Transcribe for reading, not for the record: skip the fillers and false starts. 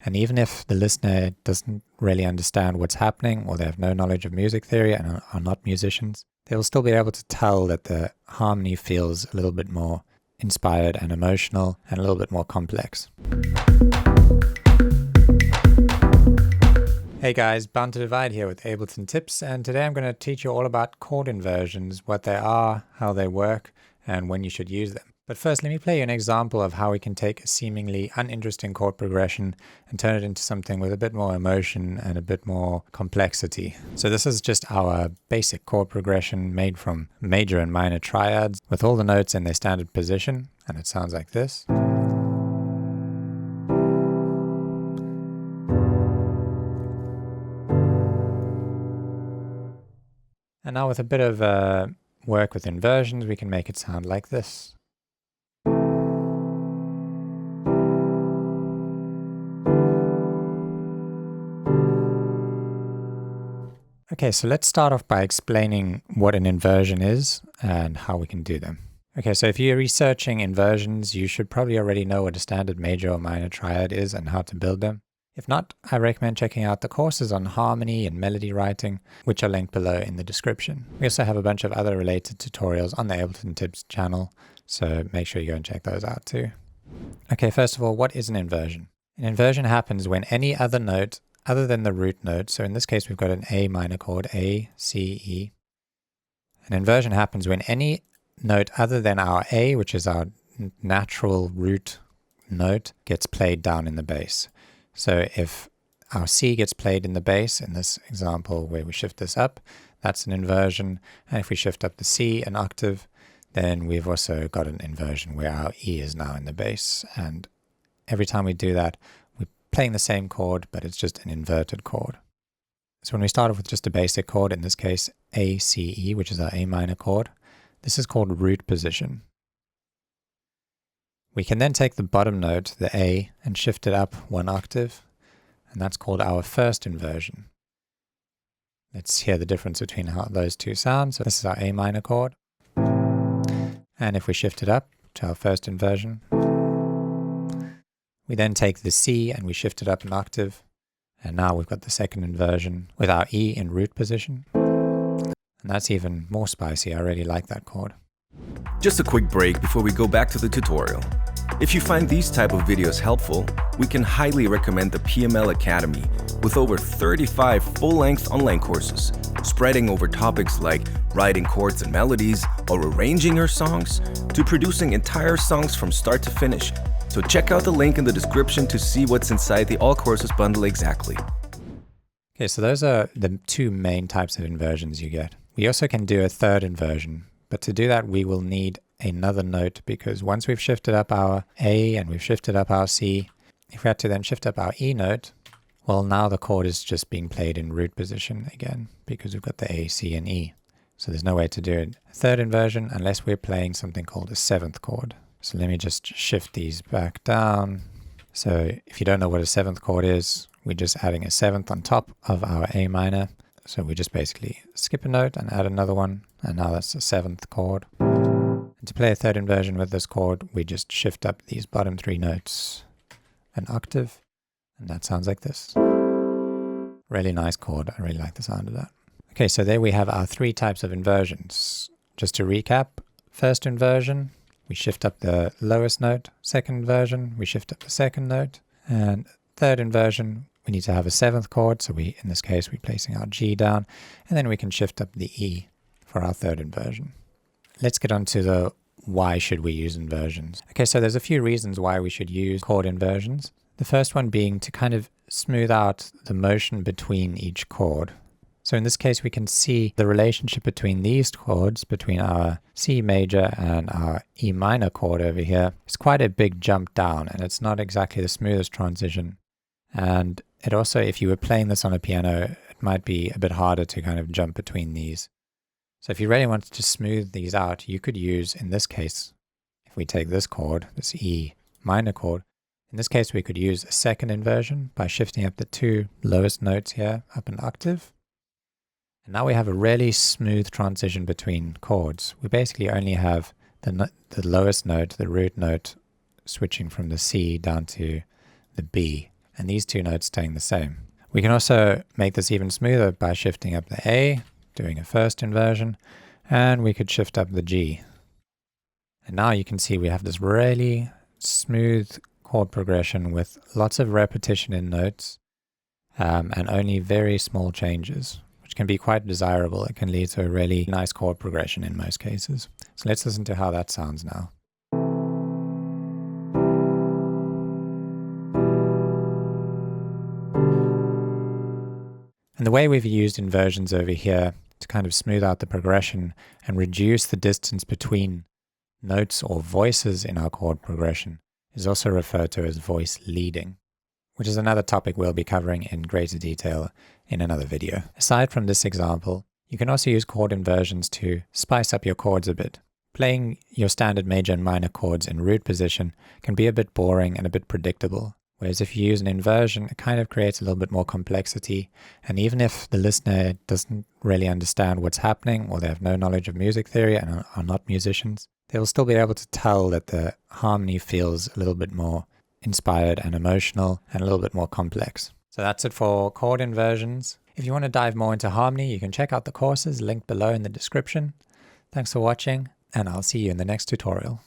And even if the listener doesn't really understand what's happening, or they have no knowledge of music theory and are not musicians, they will still be able to tell that the harmony feels a little bit more inspired and emotional and a little bit more complex. Hey guys, Bound to Divide here with Abletontips, and today I'm going to teach you all about chord inversions, what they are, how they work, and when you should use them. But first, let me play you an example of how we can take a seemingly uninteresting chord progression and turn it into something with a bit more emotion and a bit more complexity. So this is just our basic chord progression made from major and minor triads with all the notes in their standard position, and it sounds like this. And now with a bit of work with inversions, we can make it sound like this. Okay, so let's start off by explaining what an inversion is and how we can do them. Okay, so if you're researching inversions, you should probably already know what a standard major or minor triad is and how to build them. If not, I recommend checking out the courses on harmony and melody writing, which are linked below in the description. We also have a bunch of other related tutorials on the Abletontips channel, so make sure you go and check those out too. Okay, first of all, what is an inversion? An inversion happens when any other note other than the root note, so in this case we've got an A minor chord, A, C, E. An inversion happens when any note other than our A, which is our natural root note, gets played down in the bass. So if our C gets played in the bass, in this example where we shift this up, that's an inversion. And if we shift up the C an octave, then we've also got an inversion where our E is now in the bass. And every time we do that, we're playing the same chord, but it's just an inverted chord. So when we start off with just a basic chord, in this case A, C, E, which is our A minor chord, this is called root position. We can then take the bottom note, the A, and shift it up one octave, and that's called our first inversion. Let's hear the difference between how those two sound. So this is our A minor chord, and if we shift it up to our first inversion, we then take the C and we shift it up an octave, and now we've got the second inversion with our E in root position, and that's even more spicy. I really like that chord. Just a quick break before we go back to the tutorial. If you find these type of videos helpful, we can highly recommend the PML Academy with over 35 full-length online courses, spreading over topics like writing chords and melodies or arranging your songs to producing entire songs from start to finish. So check out the link in the description to see what's inside the all courses bundle exactly. Okay, so those are the two main types of inversions you get. We also can do a third inversion, but to do that we will need another note, because once we've shifted up our A and we've shifted up our C, if we had to then shift up our E note, well, now the chord is just being played in root position again, because we've got the A, C, and E. So there's no way to do it. A third inversion unless we're playing something called a seventh chord. So let me just shift these back down. So if you don't know what a seventh chord is, we're just adding a seventh on top of our A minor. So we just basically skip a note and add another one, and now that's the seventh chord. And to play a third inversion with this chord, we just shift up these bottom three notes an octave, and that sounds like this. Really nice chord. I really like the sound of that. Okay, so there we have our three types of inversions. Just to recap, first inversion, we shift up the lowest note. Second inversion, we shift up the second note. And third inversion, we need to have a seventh chord, so in this case we're placing our G down, and then we can shift up the E for our third inversion. Let's get on to the why should we use inversions. Okay, so there's a few reasons why we should use chord inversions. The first one being to kind of smooth out the motion between each chord. So in this case we can see the relationship between these chords, between our C major and our E minor chord over here. It's quite a big jump down, and it's not exactly the smoothest transition. And it also, if you were playing this on a piano, it might be a bit harder to kind of jump between these. So if you really wanted to smooth these out, you could use, in this case, if we take this chord, this E minor chord, in this case we could use a second inversion by shifting up the two lowest notes here up an octave. And now we have a really smooth transition between chords. We basically only have the lowest note, the root note, switching from the C down to the B. and these two notes staying the same. We can also make this even smoother by shifting up the A, doing a first inversion, and we could shift up the G. And now you can see we have this really smooth chord progression with lots of repetition in notes and only very small changes, which can be quite desirable. It can lead to a really nice chord progression in most cases. So let's listen to how that sounds now. And the way we've used inversions over here to kind of smooth out the progression and reduce the distance between notes or voices in our chord progression is also referred to as voice leading, which is another topic we'll be covering in greater detail in another video. Aside from this example, you can also use chord inversions to spice up your chords a bit. Playing your standard major and minor chords in root position can be a bit boring and a bit predictable. Whereas if you use an inversion, it kind of creates a little bit more complexity. And even if the listener doesn't really understand what's happening, or they have no knowledge of music theory and are not musicians, they will still be able to tell that the harmony feels a little bit more inspired and emotional and a little bit more complex. So that's it for chord inversions. If you want to dive more into harmony, you can check out the courses linked below in the description. Thanks for watching, and I'll see you in the next tutorial.